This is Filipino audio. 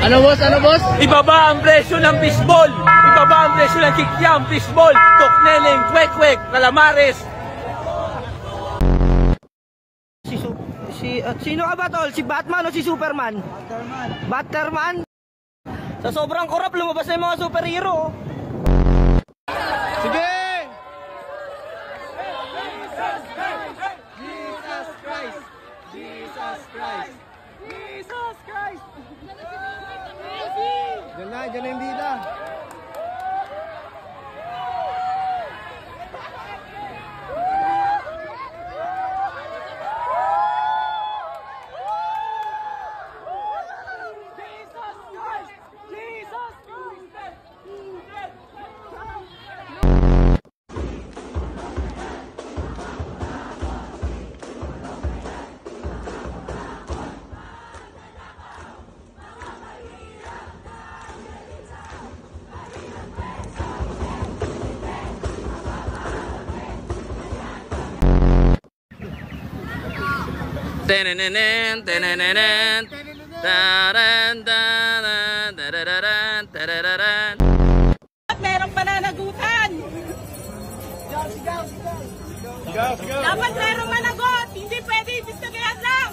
Ano boss? Ano boss? Ibaba ang presyo ng fishball. Ibaba ang presyo ng kikiam, fishball, tukneleng, kwek-kwek, calamares. Sino ka ba tol? Si Batman o si Superman? Batman. Batman? Sa sobrang korap, lumabas na yung mga superhero. Sige! Jesus Christ! Jesus Christ! Jesus Christ! Diyan na yung bida. Tenenenen, tenenenen, taran, taran, tarararan, tarararan. At merong pananagutan. Dapat merong managot. Hindi pwede ibig sabihan lang.